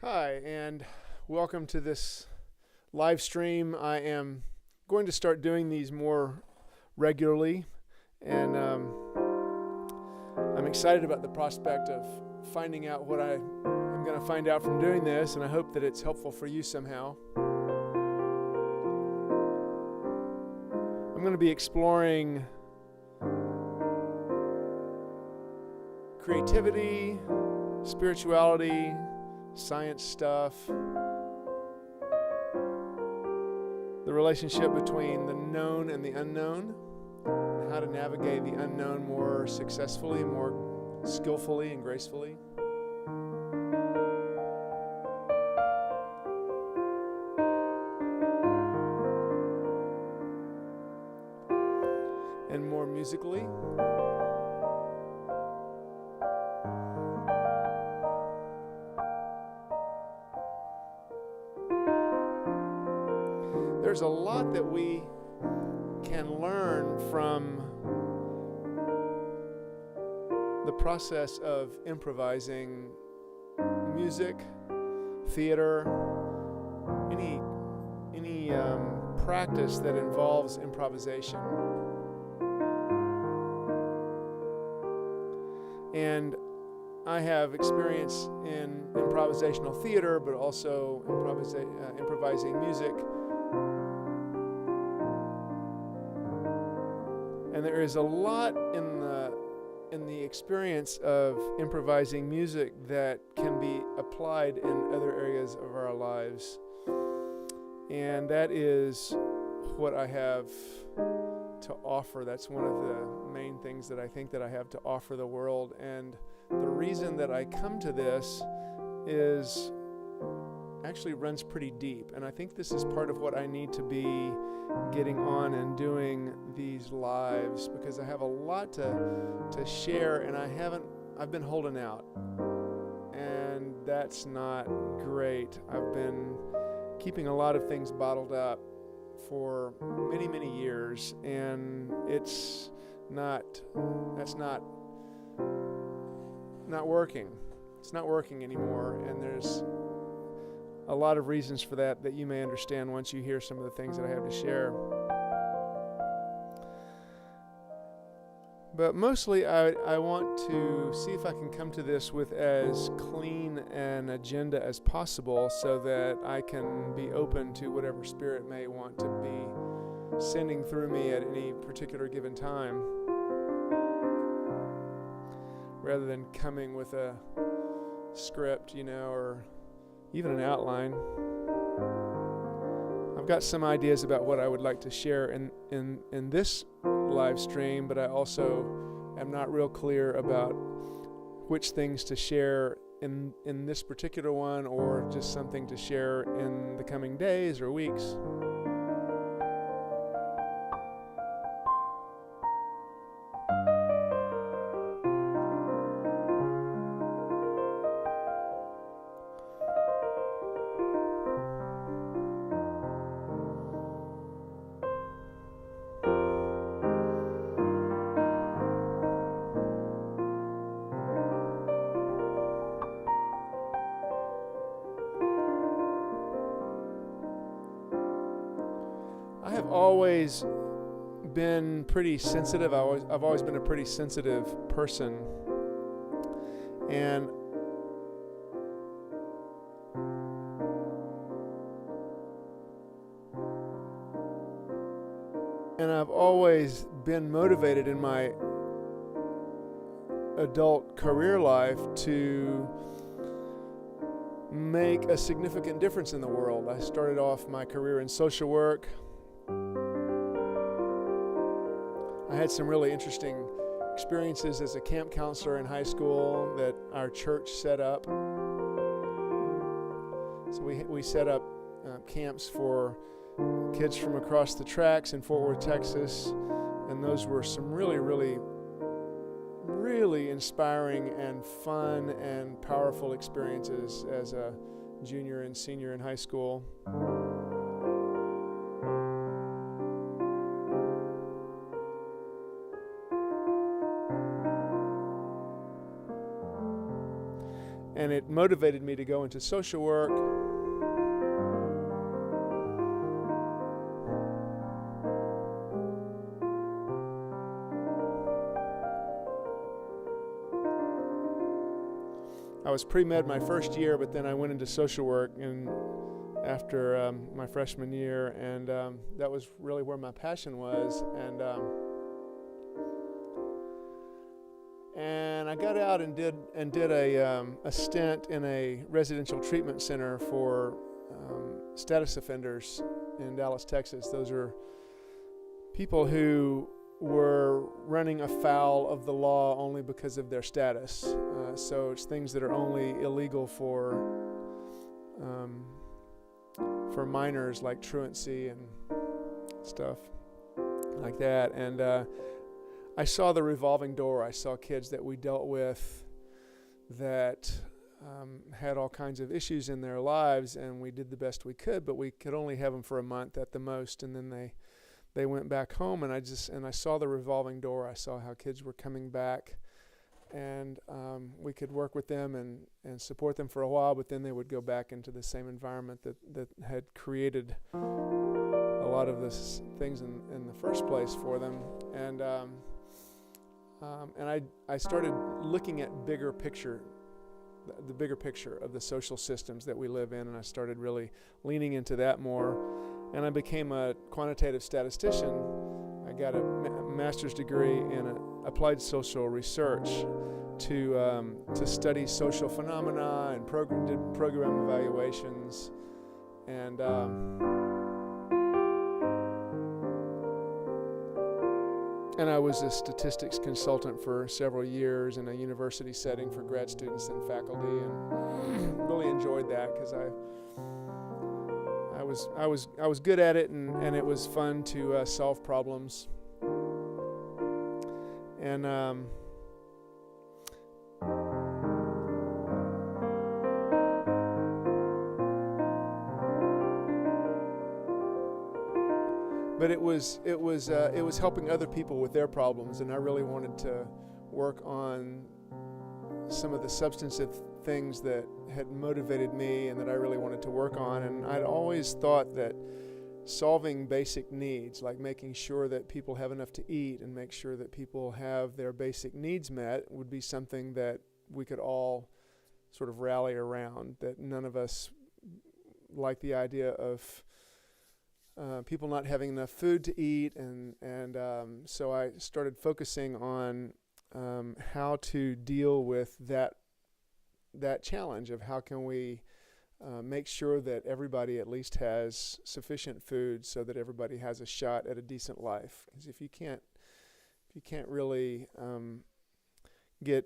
Hi, and welcome to this live stream. I am going to start doing these more regularly, and I'm excited about the prospect of finding out what I am going to find out from doing this, and I hope that it's helpful for you somehow. I'm going to be exploring creativity, spirituality, science stuff, the relationship between the known and the unknown, and how to navigate the unknown more successfully, more skillfully, and gracefully. And more musically. There's a lot that we can learn from the process of improvising music, theater, any practice that involves improvisation. And I have experience in improvisational theater, but also improvising music. And there is a lot in the experience of improvising music that can be applied in other areas of our lives. And that is what I have to offer. That's one of the main things that I think that I have to offer the world. And the reason that I come to this is actually runs pretty deep. And I think this is part of what I need to be getting on and doing these lives, because I have a lot to share, and I've been holding out, and that's not great. I've been keeping a lot of things bottled up for many years, and that's not working. It's not working anymore, and there's a lot of reasons for that you may understand once you hear some of the things that I have to share. But mostly I want to see if I can come to this with as clean an agenda as possible, so that I can be open to whatever Spirit may want to be sending through me at any particular given time, rather than coming with a script, or even an outline. I've got some ideas about what I would like to share in this live stream, but I also am not real clear about which things to share in this particular one, or just something to share in the coming days or weeks. I have always been pretty sensitive. I've always been a pretty sensitive person, and I've always been motivated in my adult career life to make a significant difference in the world. I started off my career in social work. I had some really interesting experiences as a camp counselor in high school that our church set up. So we set up camps for kids from across the tracks in Fort Worth, Texas, and those were some really inspiring and fun and powerful experiences as a junior and senior in high school. And it motivated me to go into social work. I was pre-med my first year, but then I went into social work after my freshman year, and that was really where my passion was. And I got out and did a stint in a residential treatment center for status offenders in Dallas, Texas. Those are people who were running afoul of the law only because of their status. So it's things that are only illegal for minors, like truancy and stuff like that. And I saw the revolving door. I saw kids that we dealt with that had all kinds of issues in their lives, and we did the best we could, but we could only have them for a month at the most, and then they went back home, and I saw the revolving door. I saw how kids were coming back, and we could work with them and support them for a while, but then they would go back into the same environment that had created a lot of these things in the first place for them. And I started looking at the bigger picture of the social systems that we live in, and I started really leaning into that more. And I became a quantitative statistician. I got a master's degree in applied social research to study social phenomena, and did program evaluations, and I was a statistics consultant for several years in a university setting for grad students and faculty, and really enjoyed that because I was good at it, and it was fun to solve problems. And but it was helping other people with their problems, and I really wanted to work on some of the substantive things that had motivated me and that I really wanted to work on. And I'd always thought that solving basic needs, like making sure that people have enough to eat and make sure that people have their basic needs met, would be something that we could all sort of rally around, that none of us like the idea of people not having enough food to eat, and so I started focusing on how to deal with that challenge of how can we make sure that everybody at least has sufficient food so that everybody has a shot at a decent life. Because if you can't really get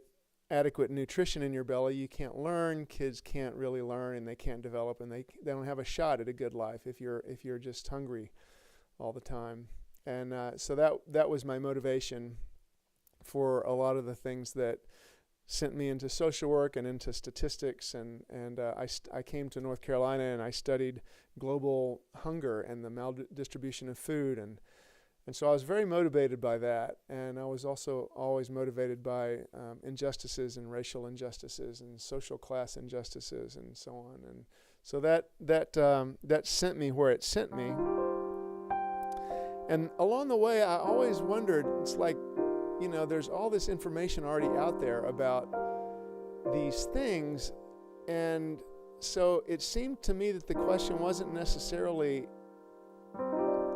adequate nutrition in your belly, you can't learn. Kids can't really learn, and they can't develop, and they don't have a shot at a good life if you're just hungry all the time. And so that was my motivation for a lot of the things that sent me into social work and into statistics. And I came to North Carolina, and I studied global hunger and the maldistribution of food, and so I was very motivated by that. And I was also always motivated by injustices and racial injustices and social class injustices and so on. And so that sent me where it sent me. And along the way, I always wondered, it's like, there's all this information already out there about these things. And so it seemed to me that the question wasn't necessarily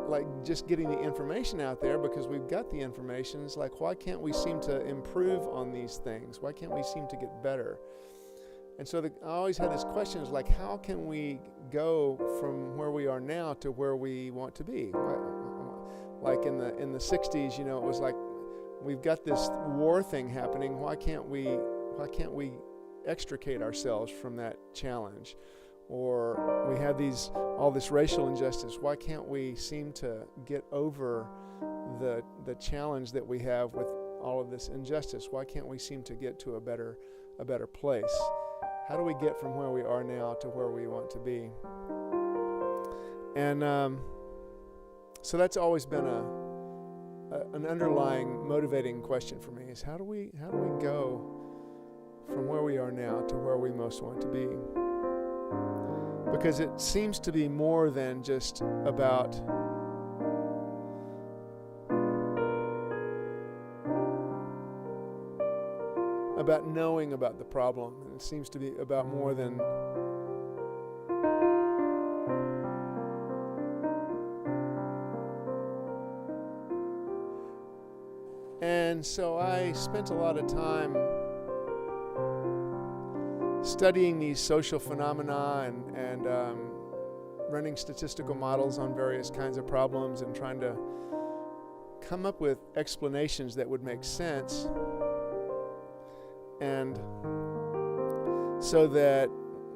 like just getting the information out there, because we've got the information. It's like, why can't we seem to improve on these things? Why can't we seem to get better? And so I always had this question, is like, how can we go from where we are now to where we want to be? Like in the 60s, it was like, we've got this war thing happening. Why can't we extricate ourselves from that challenge? Or we have all this racial injustice. Why can't we seem to get over the challenge that we have with all of this injustice? Why can't we seem to get to a better place? How do we get from where we are now to where we want to be? And so that's always been an underlying motivating question for me, is how do we go from where we we are now to where we most want to be. Because it seems to be more than just about knowing about the problem. It seems to be about more than and so I spent a lot of time studying these social phenomena and running statistical models on various kinds of problems and trying to come up with explanations that would make sense, and so that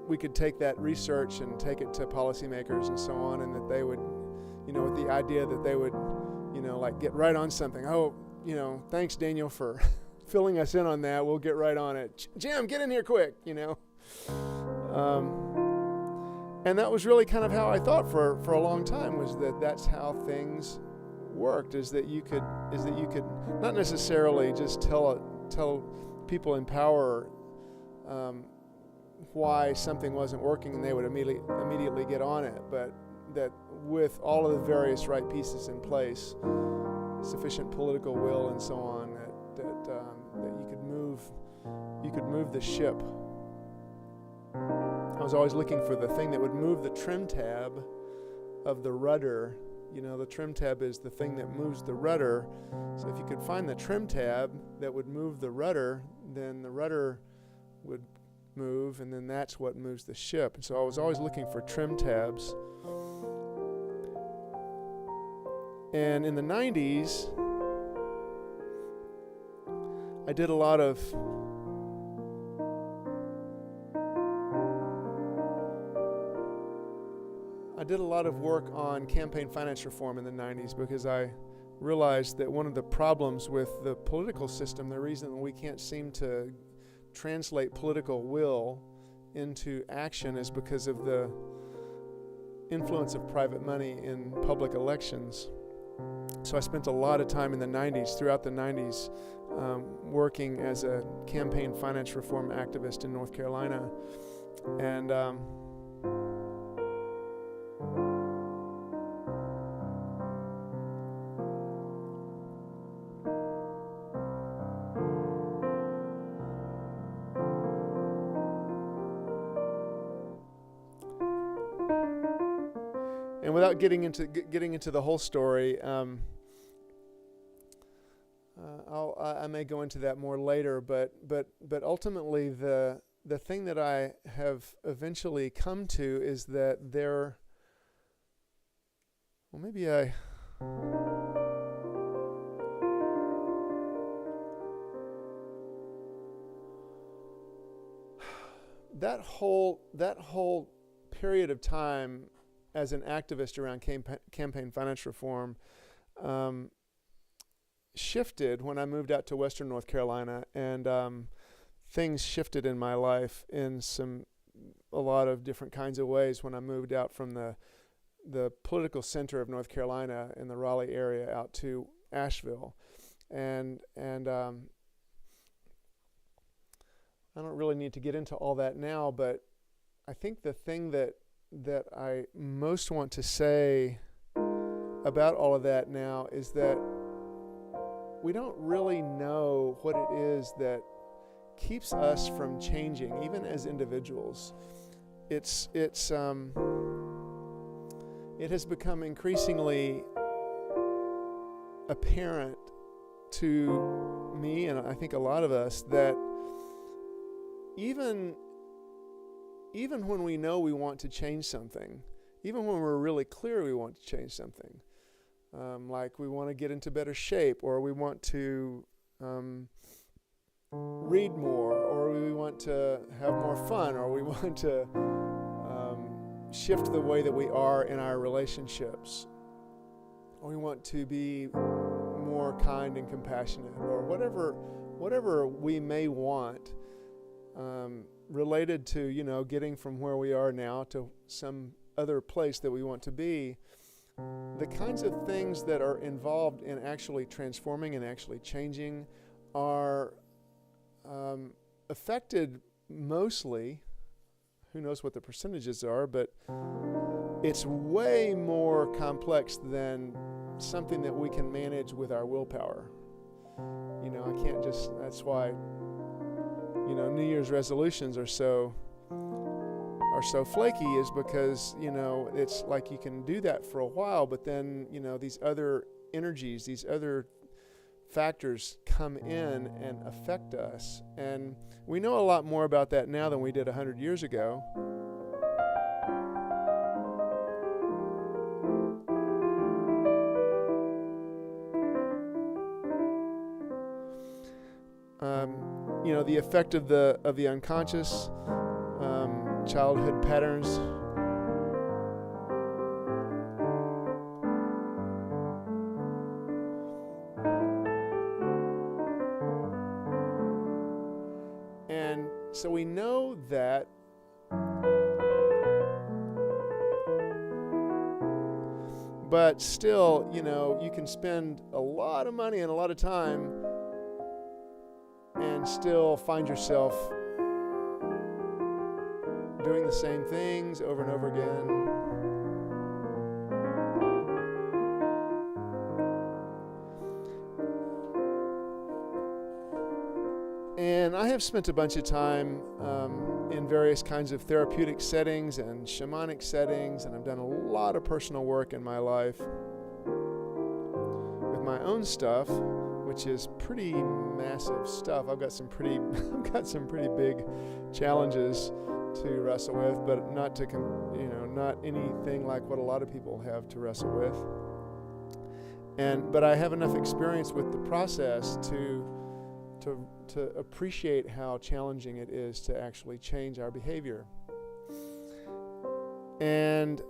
we could take that research and take it to policymakers and so on, and that they would, with the idea that they would, like get right on something. Oh, thanks Daniel for filling us in on that. We'll get right on it. Jim, get in here quick, And that was really kind of how I thought for a long time, was that that's how things worked, is that you could not necessarily just tell people in power why something wasn't working and they would immediately get on it, but that with all of the various right pieces in place, sufficient political will and so on, that you could move the ship. I was always looking for the thing that would move the trim tab of the rudder. The trim tab is the thing that moves the rudder. So if you could find the trim tab that would move the rudder, then the rudder would move, and then that's what moves the ship. And so I was always looking for trim tabs. And in the 90s, I did a lot of work on campaign finance reform in the 90s, because I realized that one of the problems with the political system, the reason that we can't seem to translate political will into action, is because of the influence of private money in public elections. So I spent a lot of time in the 90s, throughout the 90s, working as a campaign finance reform activist in North Carolina. And without getting into the whole story, I may go into that more later. But ultimately, the thing that I have eventually come to is that that whole period of time as an activist around campaign finance reform shifted when I moved out to Western North Carolina, and things shifted in my life in a lot of different kinds of ways when I moved out from the political center of North Carolina in the Raleigh area out to Asheville, and I don't really need to get into all that now, but I think the thing that I most want to say about all of that now is that we don't really know what it is that keeps us from changing, even as individuals. It has become increasingly apparent to me, and I think a lot of us, that even when we know we want to change something, even when we're really clear we want to change something, like we want to get into better shape, or we want to read more, or we want to have more fun, or we want to shift the way that we are in our relationships, or we want to be more kind and compassionate, or whatever we may want, related to, getting from where we are now to some other place that we want to be. The kinds of things that are involved in actually transforming and actually changing are affected mostly, who knows what the percentages are, but it's way more complex than something that we can manage with our willpower. I can't just, that's why, New Year's resolutions are so flaky, is because, it's like you can do that for a while, but then, these other energies, these other factors come in and affect us. And we know a lot more about that now than we did 100 years ago. The effect of the unconscious, childhood patterns. And so we know that but still, you can spend a lot of money and a lot of time and still find yourself doing the same things over and over again. And I have spent a bunch of time in various kinds of therapeutic settings and shamanic settings, and I've done a lot of personal work in my life with my own stuff, which is pretty massive stuff. I've got some pretty big challenges to wrestle with, but not anything like what a lot of people have to wrestle with. But I have enough experience with the process to appreciate how challenging it is to actually change our behavior. And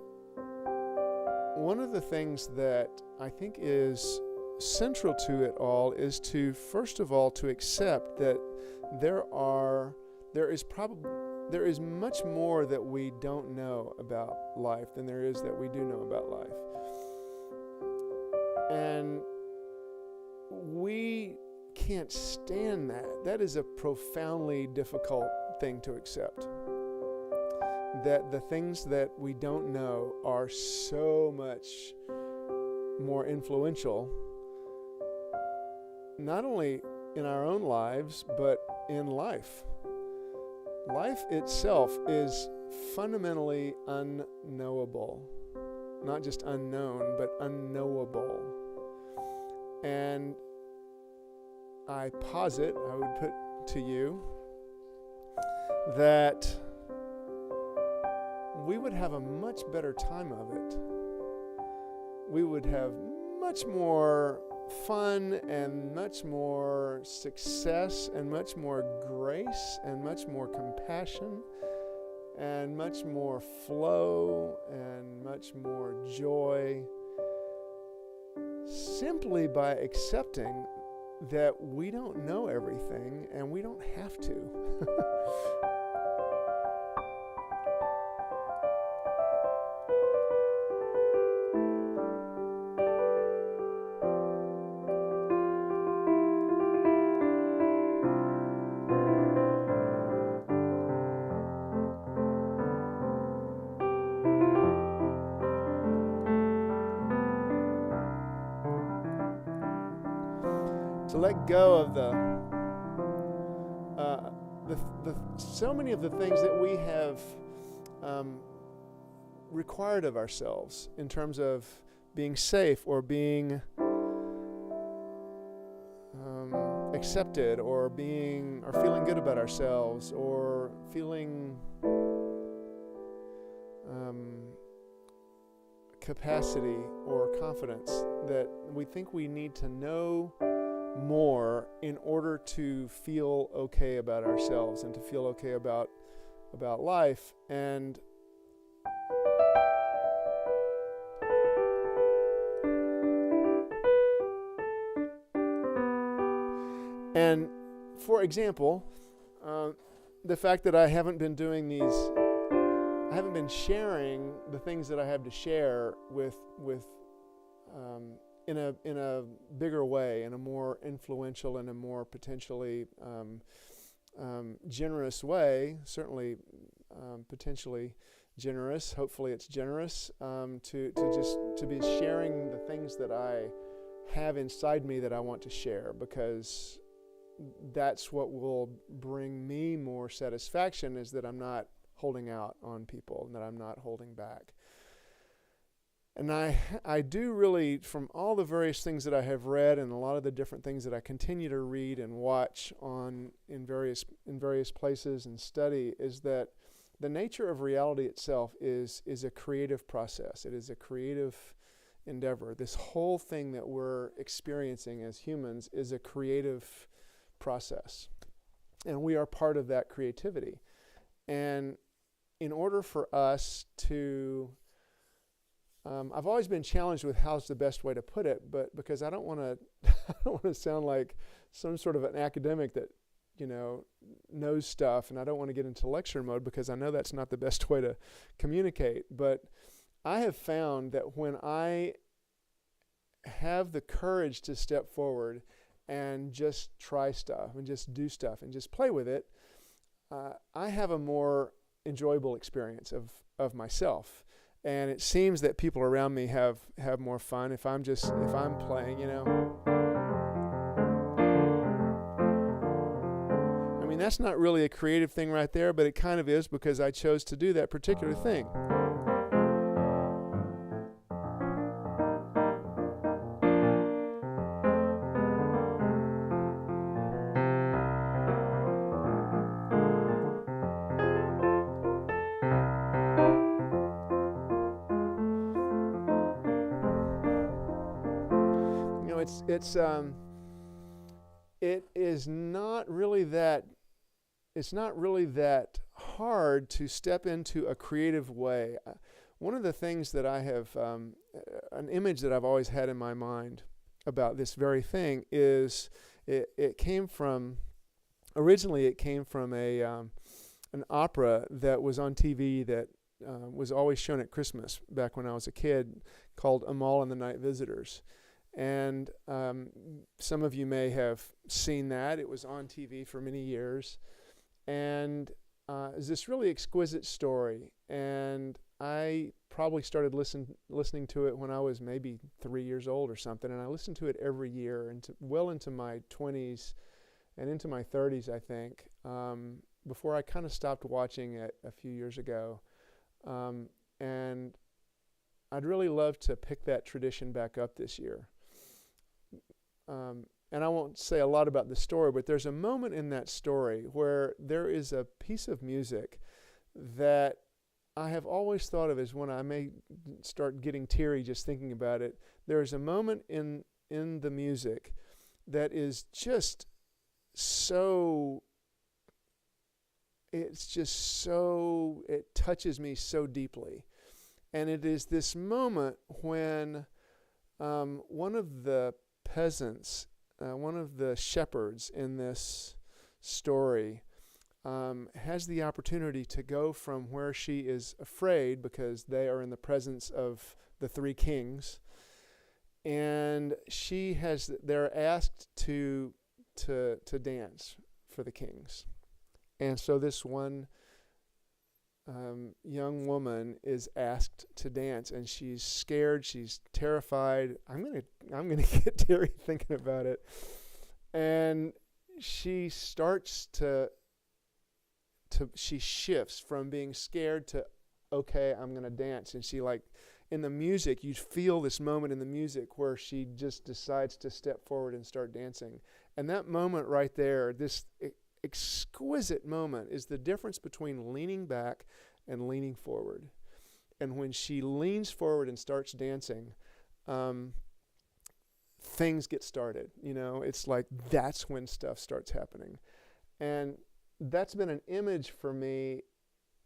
one of the things that I think is central to it all is to, first of all, to accept that there is much more that we don't know about life than there is that we do know about life. And we can't stand that. That is a profoundly difficult thing to accept. That the things that we don't know are so much more influential, not only in our own lives, but in life. Life itself is fundamentally unknowable. Not just unknown, but unknowable. And I posit, I would put to you, that we would have a much better time of it. We would have much more fun and much more success and much more grace and much more compassion and much more flow and much more joy simply by accepting that we don't know everything and we don't have to. To let go of the so many of the things that we have required of ourselves in terms of being safe or being accepted or feeling good about ourselves or feeling capacity or confidence, that we think we need to know more in order to feel okay about ourselves and to feel okay about life. And for example, the fact that I haven't been sharing the things that I have to share with in a bigger way, in a more influential and a more potentially generous way, certainly potentially generous. Hopefully it's generous to be sharing the things that I have inside me that I want to share, because that's what will bring me more satisfaction, is that I'm not holding out on people and that I'm not holding back. And I do really, from all the various things that I have read and a lot of the different things that I continue to read and watch in various places and study, is that the nature of reality itself is a creative process. It is a creative endeavor. This whole thing that we're experiencing as humans is a creative process. And we are part of that creativity. And in order for us to I've always been challenged with how's the best way to put it, but because I don't want to sound like some sort of an academic that, knows stuff, and I don't want to get into lecture mode, because I know that's not the best way to communicate. But I have found that when I have the courage to step forward and just try stuff and just do stuff and just play with it, I have a more enjoyable experience of myself. And it seems that people around me have more fun if I'm playing, I mean, that's not really a creative thing right there, but it kind of is, because I chose to do that particular thing. It is not really that. It's not really that hard to step into a creative way. One of the things that I have, an image that I've always had in my mind about this very thing is, originally it came from an opera that was on TV that was always shown at Christmas back when I was a kid, called Amal and the Night Visitors. And some of you may have seen that. It was on TV for many years. And it's this really exquisite story. And I probably started listening to it when I was maybe 3 years old or something. And I listened to it every year, well into my 20s and into my 30s, I think, before I kind of stopped watching it a few years ago. And I'd really love to pick that tradition back up this year. And I won't say a lot about the story, but there's a moment in that story where there is a piece of music that I have always thought of as, when I may start getting teary just thinking about it, there's a moment in the music that is just so, it touches me so deeply. And it is this moment when one of the peasants, one of the shepherds in this story, has the opportunity to go from where she is afraid because they are in the presence of the three kings, and they're asked to dance for the kings. And so this one young woman is asked to dance, and she's scared, she's terrified. I'm gonna get teary thinking about it. And she starts she shifts from being scared to, okay, I'm gonna dance. And she, like, in the music, you feel this moment in the music where she just decides to step forward and start dancing. And that moment right there, this exquisite moment, is the difference between leaning back and leaning forward. And when she leans forward and starts dancing, things get started. It's like that's when stuff starts happening. And that's been an image for me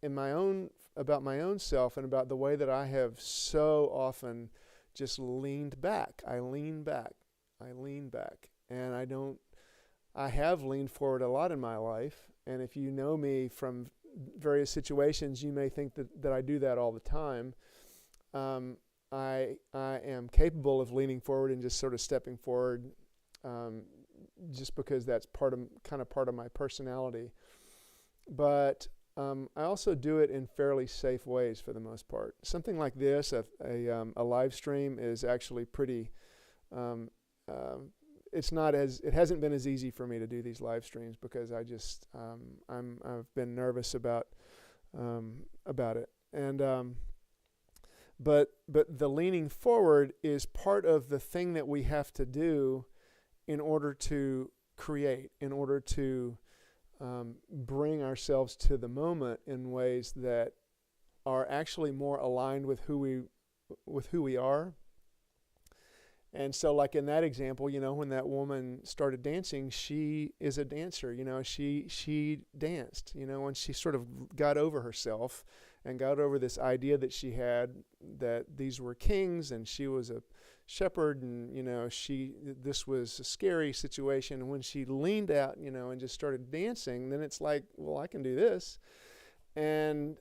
about my own self, and about the way that I have so often just leaned back. I lean back. And I have leaned forward a lot in my life. And if you know me from various situations, you may think that I do that all the time. I am capable of leaning forward and just sort of stepping forward, just because that's part of my personality. but I also do it in fairly safe ways for the most part. Something like this, a live stream, is actually pretty. Um, it hasn't been as easy for me to do these live streams because I've been nervous about it, and but the leaning forward is part of the thing that we have to do in order to create, in order to bring ourselves to the moment in ways that are actually more aligned with who we are. And so, like in that example, when that woman started dancing, she is a dancer. She danced. When she sort of got over herself and got over this idea that she had that these were kings and she was a shepherd, and this was a scary situation. And when she leaned out, and just started dancing, then it's like, well, I can do this, and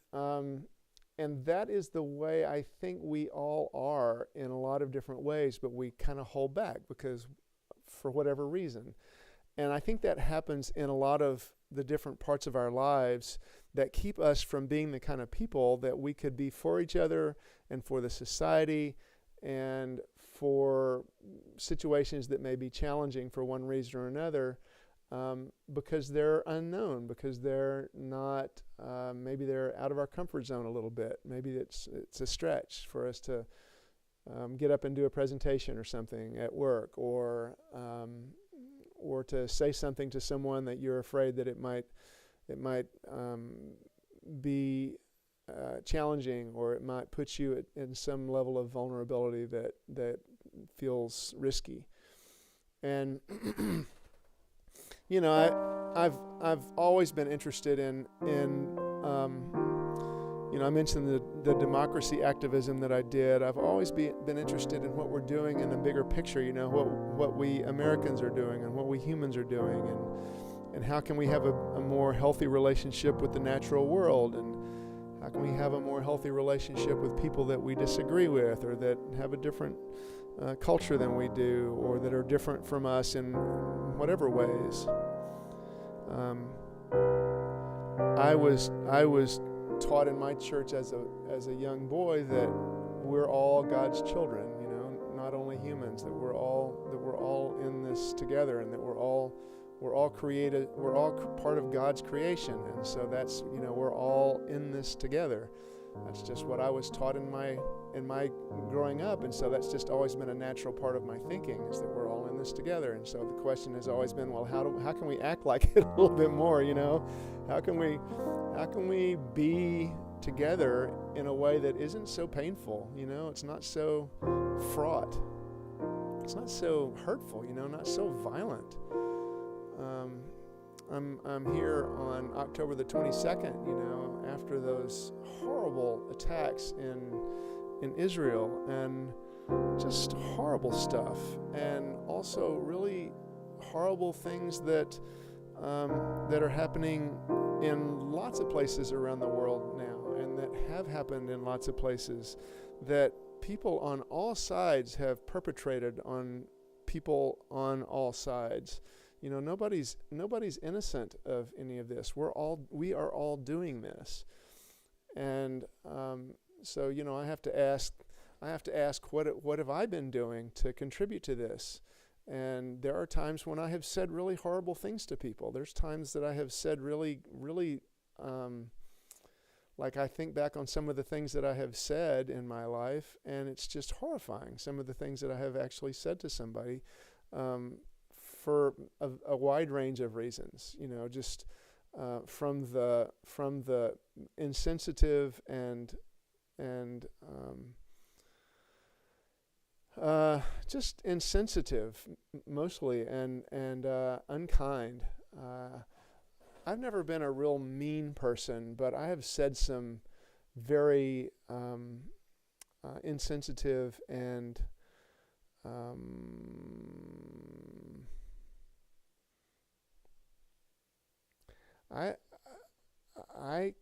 that is the way I think we all are in a lot of different ways, but we kind of hold back because for whatever reason. And I think that happens in a lot of the different parts of our lives that keep us from being the kind of people that we could be for each other and for the society and for situations that may be challenging for one reason or another, because they're unknown, because they're not, maybe they're out of our comfort zone a little bit. Maybe it's a stretch for us to get up and do a presentation or something at work, or to say something to someone that you're afraid that it might be challenging, or it might put you in some level of vulnerability that feels risky. And I've always been interested in I mentioned the democracy activism that I did. I've always been interested in what we're doing in a bigger picture. What we Americans are doing and what we humans are doing, and how can we have a more healthy relationship with the natural world, and how can we have a more healthy relationship with people that we disagree with, or that have a different culture than we do, or that are different from us in whatever ways. I was taught in my church as a young boy that we're all God's children, not only humans, that we're all in this together, and that we're all created, we're all part of God's creation, and so that's, we're all in this together. That's just what I was taught in my growing up, and so that's just always been a natural part of my thinking, is that we're all in this together. And so the question has always been, well, how can we act like it a little bit more? How can we be together in a way that isn't so painful? It's not so fraught. It's not so hurtful. Not so violent. I'm here on October the 22nd, after those horrible attacks in Israel, and just horrible stuff, and also really horrible things that are happening in lots of places around the world now, and that have happened in lots of places, that people on all sides have perpetrated on people on all sides. Nobody's innocent of any of this. We are all doing this, and so I have to ask, what have I been doing to contribute to this? And there are times when I have said really horrible things to people. There's times that I have said really, really, like I think back on some of the things that I have said in my life, and it's just horrifying. Some of the things that I have actually said to somebody. For a wide range of reasons, just from the insensitive and just insensitive mostly, and unkind. I've never been a real mean person, but I have said some very insensitive and I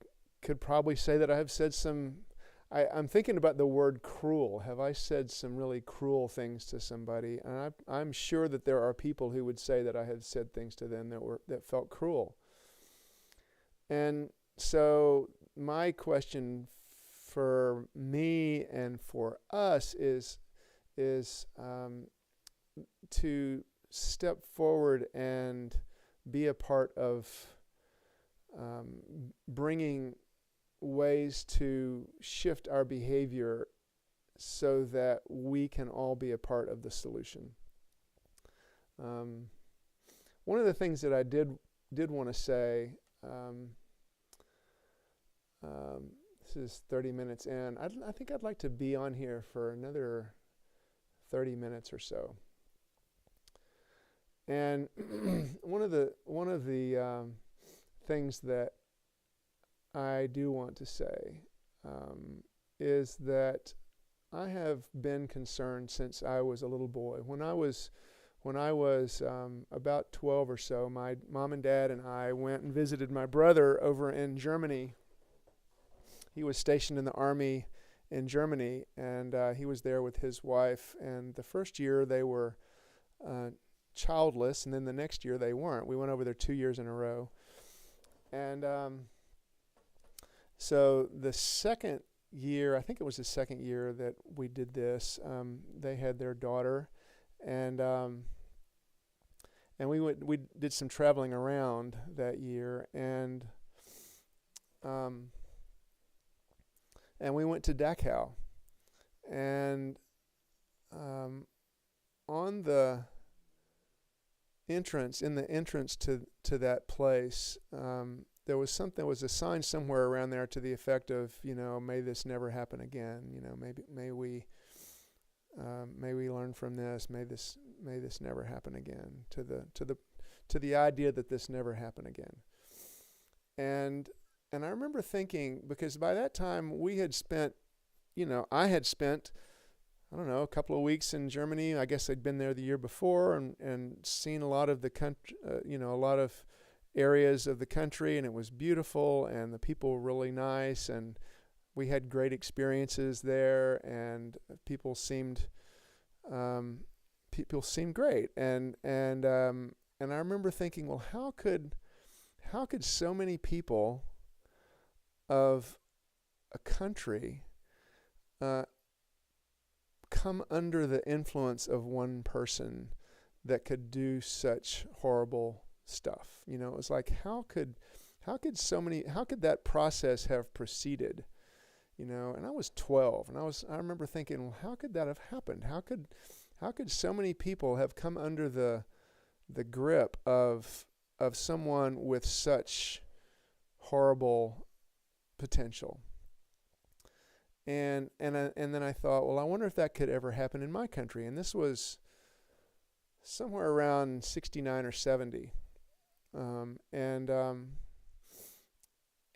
could probably say that I have said some. I'm thinking about the word cruel. Have I said some really cruel things to somebody? And I'm sure that there are people who would say that I have said things to them that felt cruel. And so my question for me and for us is to step forward and be a part of bringing ways to shift our behavior so that we can all be a part of the solution. One of the things that I did want to say, this is 30 minutes in. I think I'd like to be on here for another 30 minutes or so. And one of the things that I do want to say is that I have been concerned since I was a little boy. When I was about 12 or so, my mom and dad and I went and visited my brother over in Germany. He was stationed in the army in Germany, and he was there with his wife. And the first year they were childless, and then the next year they weren't. We went over there 2 years in a row. And so the second year, I think it was the second year that we did this, they had their daughter, and we did some traveling around that year, and we went to Dachau, and on the entrance, to that place, there was a sign somewhere around there to the effect of, may this never happen again. May we learn from this. May this never happen again. To the idea that this never happen again. And I remember thinking, because by that time we had spent, I had spent, I don't know, a couple of weeks in Germany. I guess I'd been there the year before and seen a lot of the country, a lot of areas of the country, and it was beautiful, and the people were really nice, and we had great experiences there, and people seemed great, and I remember thinking, well, how could so many people of a country come under the influence of one person that could do such horrible stuff? It was like, how could that process have proceeded? And I was 12, and I remember thinking, well, how could that have happened? How could so many people have come under the grip of someone with such horrible potential? And then I thought, well, I wonder if that could ever happen in my country. And this was somewhere around 69 or 70.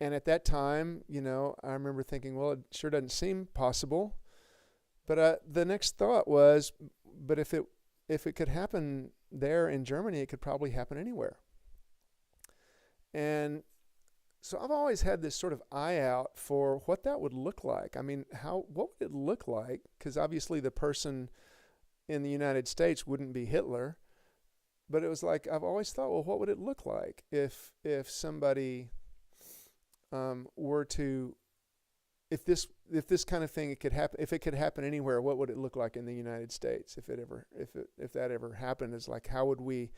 And at that time, I remember thinking, well, it sure doesn't seem possible. But the next thought was, but if it could happen there in Germany, it could probably happen anywhere. And so I've always had this sort of eye out for what that would look like. I mean, what would it look like? Because obviously the person in the United States wouldn't be Hitler. But it was like, I've always thought, well, what would it look like if somebody were to, if this kind of thing if it could happen anywhere, what would it look like in the United States if that ever happened? It's like, how would we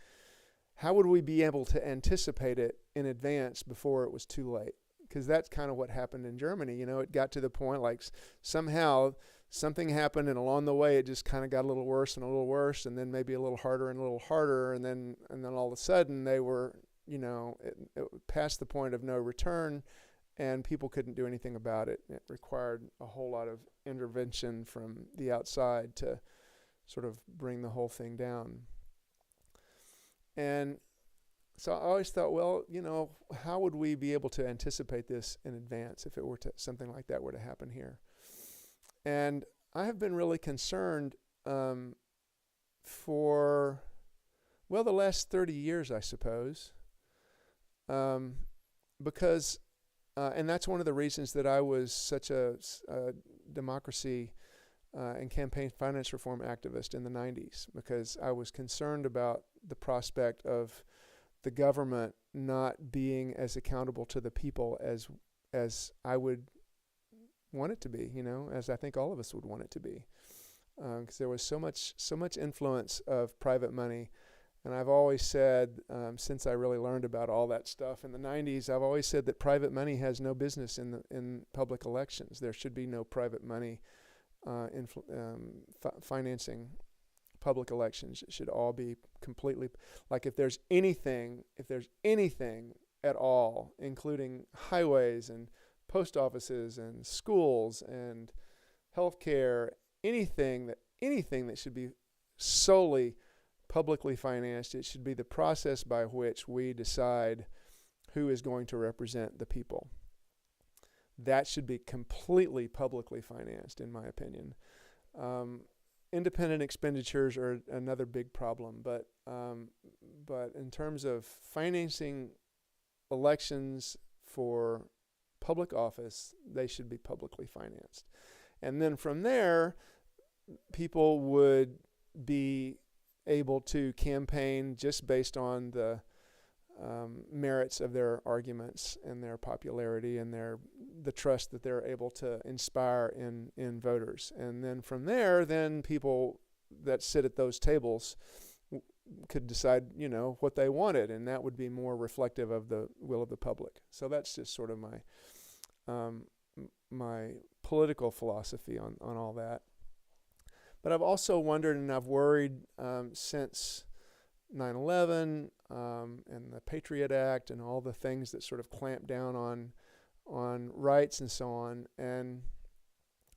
be able to anticipate it in advance before it was too late? Because that's kind of what happened in Germany. It got to the point like somehow something happened, and along the way it just kind of got a little worse and a little worse, and then maybe a little harder and a little harder, and then all of a sudden they were, it past the point of no return, and people couldn't do anything about it. It required a whole lot of intervention from the outside to sort of bring the whole thing down. And so I always thought, well, how would we be able to anticipate this in advance if it were something like that were to happen here? And I have been really concerned for, well, the last 30 years, I suppose, because, and that's one of the reasons that I was such a democracy and campaign finance reform activist in the 90s, because I was concerned about the prospect of the government not being as accountable to the people as I would want it to be, as I think all of us would want it to be, because there was so much influence of private money. And I've always said, since I really learned about all that stuff in the 90s, I've always said that private money has no business in public elections. There should be no private money financing public elections. It should all be completely, like if there's anything at all, including highways and post offices and schools and healthcare, anything that should be solely publicly financed, it should be the process by which we decide who is going to represent the people. That should be completely publicly financed, in my opinion. Independent expenditures are another big problem, but in terms of financing elections for public office, they should be publicly financed. And then from there, people would be able to campaign just based on the merits of their arguments and their popularity and the trust that they're able to inspire in voters. And then from there, then people that sit at those tables could decide, what they wanted, and that would be more reflective of the will of the public. So that's just sort of my political philosophy on all that. But I've also wondered and I've worried since 9/11 and the Patriot Act and all the things that sort of clamp down on rights and so on. And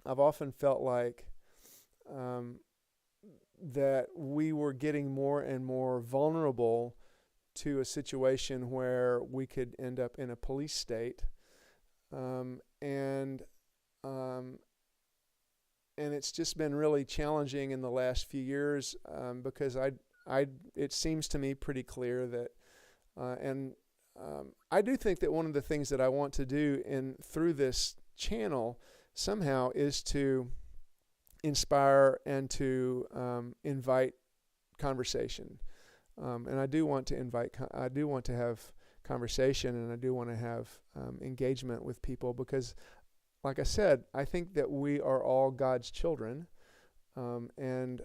I've often felt like that we were getting more and more vulnerable to a situation where we could end up in a police state. And it's just been really challenging in the last few years because it seems to me pretty clear that, I do think that one of the things that I want to do through this channel somehow is to inspire and to invite conversation. And I do want to have conversation, and I do want to have engagement with people because, like I said, I think that we are all God's children, and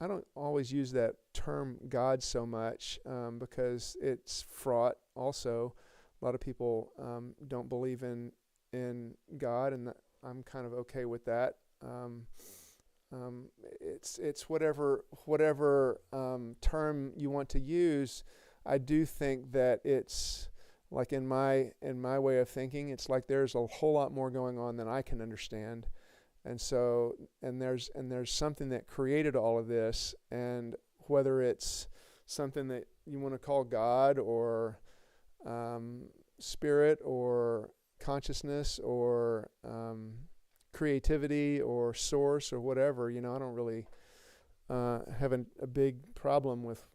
I don't always use that term God so much because it's fraught also. A lot of people don't believe in God, and I'm kind of okay with that. It's whatever term you want to use. I do think that it's like in my way of thinking, it's like there's a whole lot more going on than I can understand. And so, there's something that created all of this, and whether it's something that you want to call God or spirit or consciousness or creativity or source or whatever, I don't really have a big problem with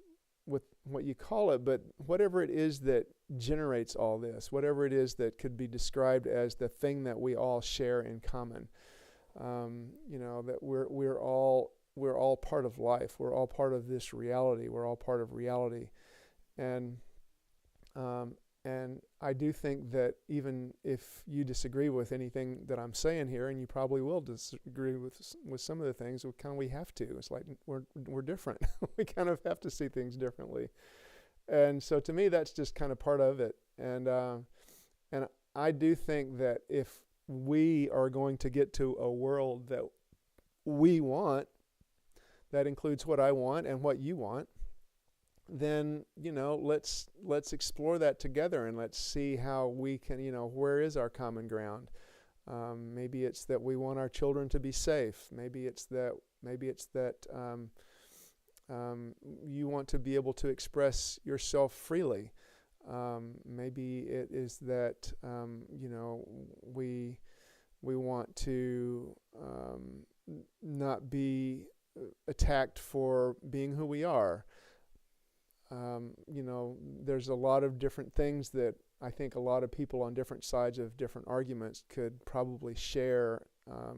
what you call it, but whatever it is that generates all this, whatever it is that could be described as the thing that we all share in common. That we're all part of life. We're all part of this reality. We're all part of reality, and I do think that even if you disagree with anything that I'm saying here, and you probably will disagree with some of the things, we have to. It's like we're different. We kind of have to see things differently, and so to me, that's just kind of part of it. And I do think that if we are going to get to a world that we want, that includes what I want and what you want, then let's explore that together, and let's see how we can, where is our common ground. Maybe it's that we want our children to be safe. Maybe it's that you want to be able to express yourself freely. Maybe it is that we want to not be attacked for being who we are. There's a lot of different things that I think a lot of people on different sides of different arguments could probably share,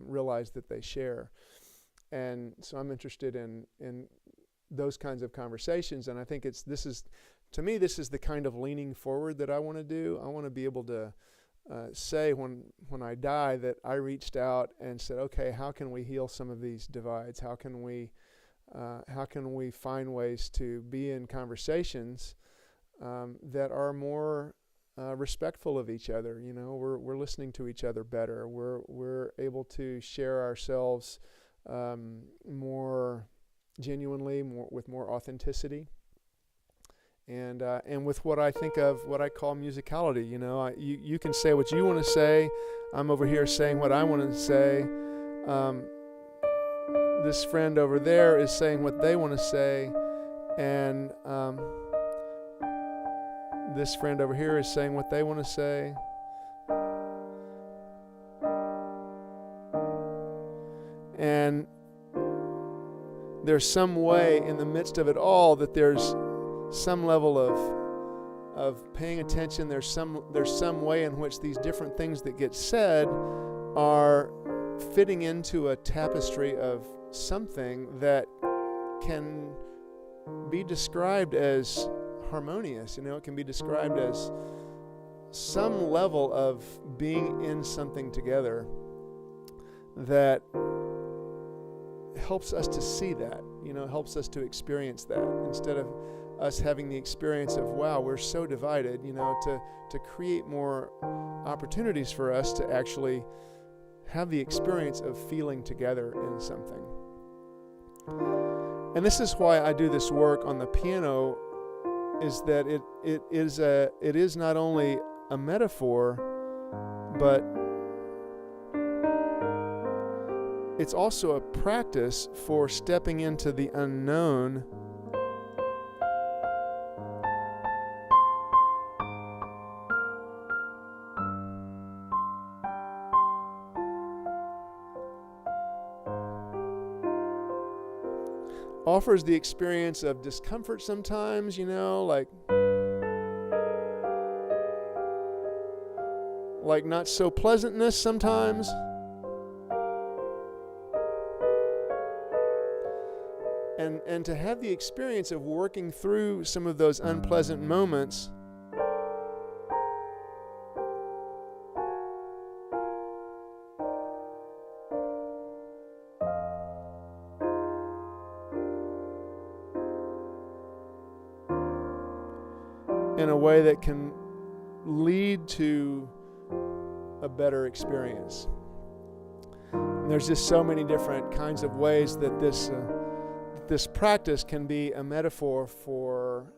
realize that they share. And so I'm interested in those kinds of conversations, and I think this is to me, this is the kind of leaning forward that I want to do. I want to be able to say when I die that I reached out and said, okay, how can we heal some of these divides? How can we find ways to be in conversations that are more respectful of each other? You know, we're listening to each other better. We're able to share ourselves more genuinely, with more authenticity, and with what I think of, what I call musicality. You know, you can say what you want to say. I'm over here saying what I want to say. This friend over there is saying what they want to say, and this friend over here is saying what they want to say. And there's some way in the midst of it all that there's some level of paying attention. There's some way in which these different things that get said are fitting into a tapestry of something that can be described as harmonious. You know, it can be described as some level of being in something together that helps us to see that, you know, helps us to experience that, instead of us having the experience of, wow, we're so divided, you know, to create more opportunities for us to actually have the experience of feeling together in something. And this is why I do this work on the piano, is that it is not only a metaphor, but it's also a practice for stepping into the unknown offers the experience of discomfort sometimes, you know, like not so pleasantness sometimes. And to have the experience of working through some of those unpleasant moments in a way that can lead to a better experience. And there's just so many different kinds of ways that this practice can be a metaphor for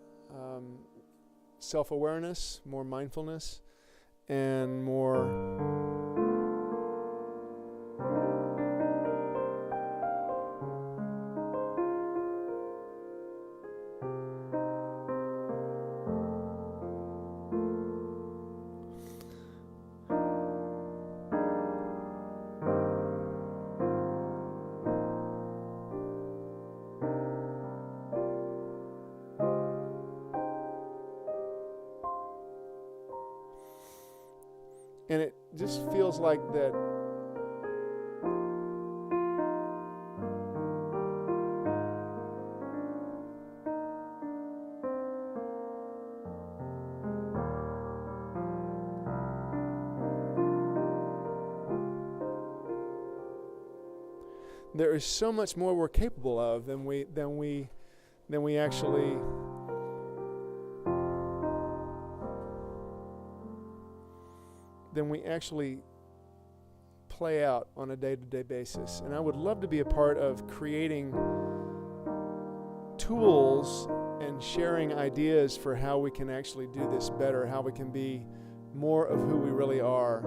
self-awareness, more mindfulness, and more and it just feels like that there is so much more we're capable of than we actually play out on a day-to-day basis. And I would love to be a part of creating tools and sharing ideas for how we can actually do this better, how we can be more of who we really are.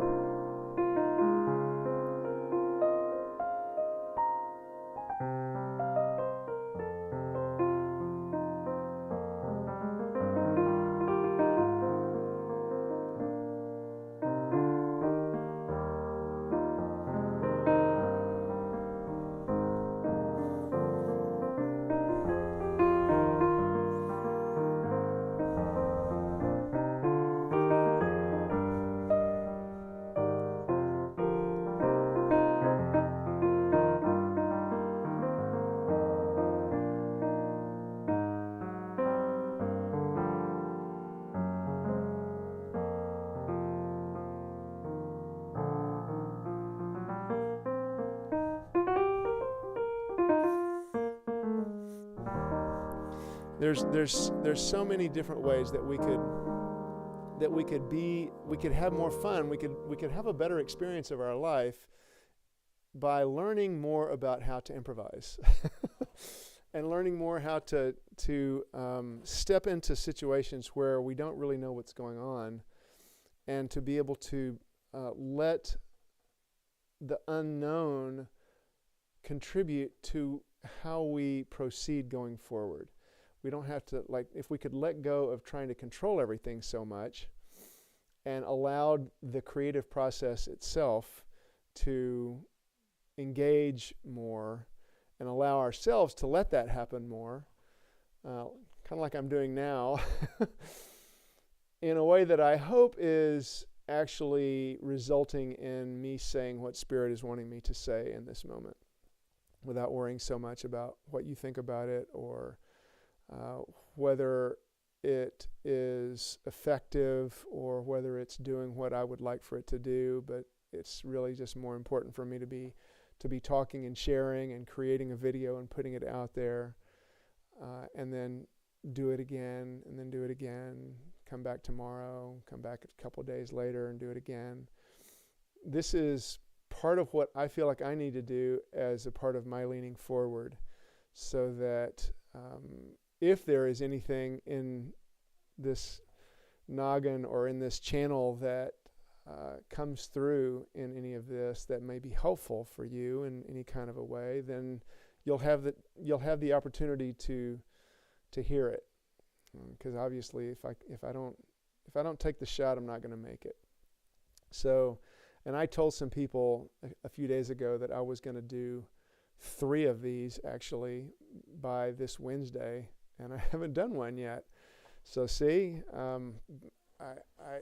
There's so many different ways that we could have more fun. We could have a better experience of our life by learning more about how to improvise and learning more how to step into situations where we don't really know what's going on, and to be able to let the unknown contribute to how we proceed going forward. We don't have to, if we could let go of trying to control everything so much and allowed the creative process itself to engage more and allow ourselves to let that happen more, kind of like I'm doing now, in a way that I hope is actually resulting in me saying what Spirit is wanting me to say in this moment, without worrying so much about what you think about it, or whether it is effective, or whether it's doing what I would like for it to do. But it's really just more important for me to be talking and sharing and creating a video and putting it out there, and then do it again, and then do it again, come back tomorrow, come back a couple days later and do it again. This is part of what I feel like I need to do as a part of my leaning forward, so that if there is anything in this noggin or in this channel that comes through in any of this that may be helpful for you in any kind of a way, then you'll have the opportunity to hear it. Because obviously, if I don't take the shot, I'm not going to make it. So, and I told some people a few days ago that I was going to do 3 of these actually by this Wednesday, and I haven't done one yet. So see, I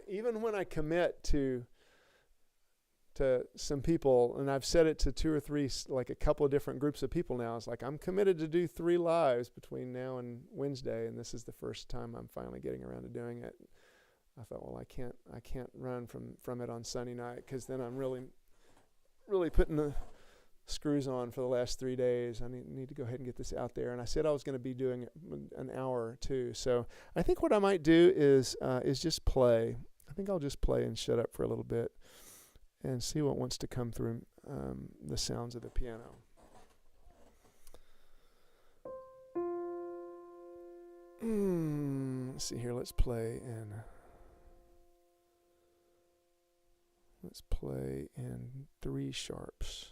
even when I commit to some people, and I've said it to 2 or 3, like a couple of different groups of people now, it's like I'm committed to do 3 lives between now and Wednesday, and this is the first time I'm finally getting around to doing it. I thought, well, I can't run from it on Sunday night, because then I'm really putting the screws on for the last 3 days. I need to go ahead and get this out there. And I said I was going to be doing an hour or 2. So I think what I might do is just play. I think I'll just play and shut up for a little bit and see what wants to come through the sounds of the piano. Let's see here. Let's play in 3 sharps.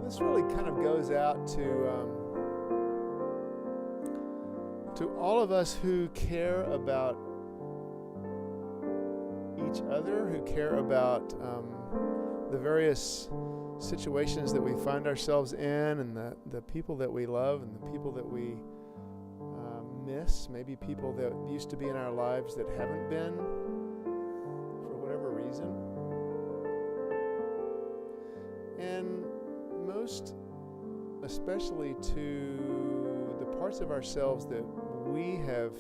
this really kind of goes out to all of us who care about each other, who care about the various situations that we find ourselves in, and the people that we love and the people that we miss, maybe people that used to be in our lives that haven't been for whatever reason. And most especially to the parts of ourselves that we have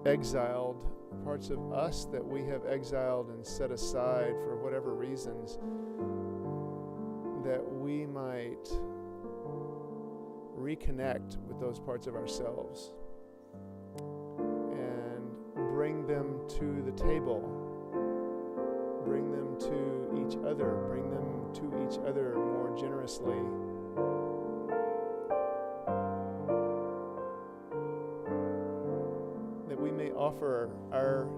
exiled, parts of us that we have exiled and set aside for whatever reasons, that we might reconnect with those parts of ourselves and bring them to the table, bring them to each other, bring them to each other more generously. That we may offer our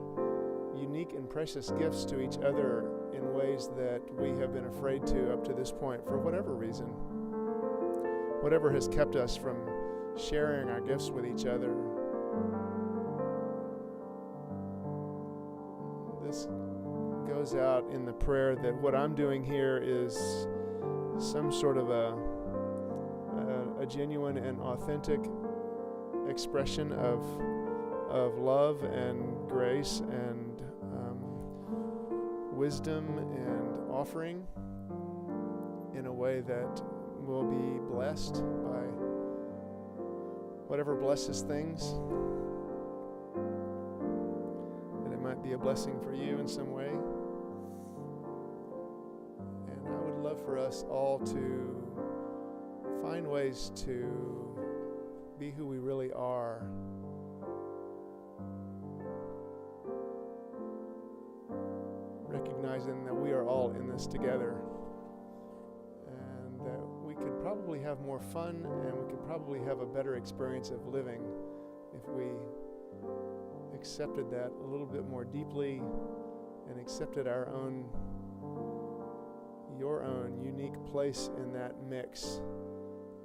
unique and precious gifts to each other in ways that we have been afraid to up to this point for whatever reason. Whatever has kept us from sharing our gifts with each other. This goes out in the prayer that what I'm doing here is some sort of a genuine and authentic expression of love and grace and wisdom and offering in a way that will be blessed by whatever blesses things. That it might be a blessing for you in some way. And I would love for us all to find ways to be who we really are. Recognizing that we are all in this together. And that we could probably have more fun and we could probably have a better experience of living if we accepted that a little bit more deeply and accepted your own unique place in that mix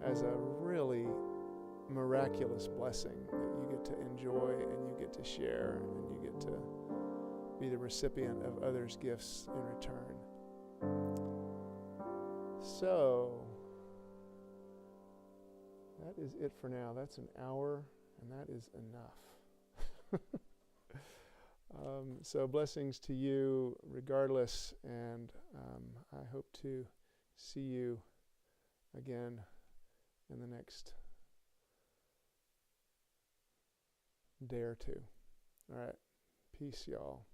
as a really miraculous blessing that you get to enjoy and you get to share and you get to be the recipient of others' gifts in return. So, that is it for now. That's an hour, and that is enough. So blessings to you regardless, and I hope to see you again in the next day or two. All right. Peace, y'all.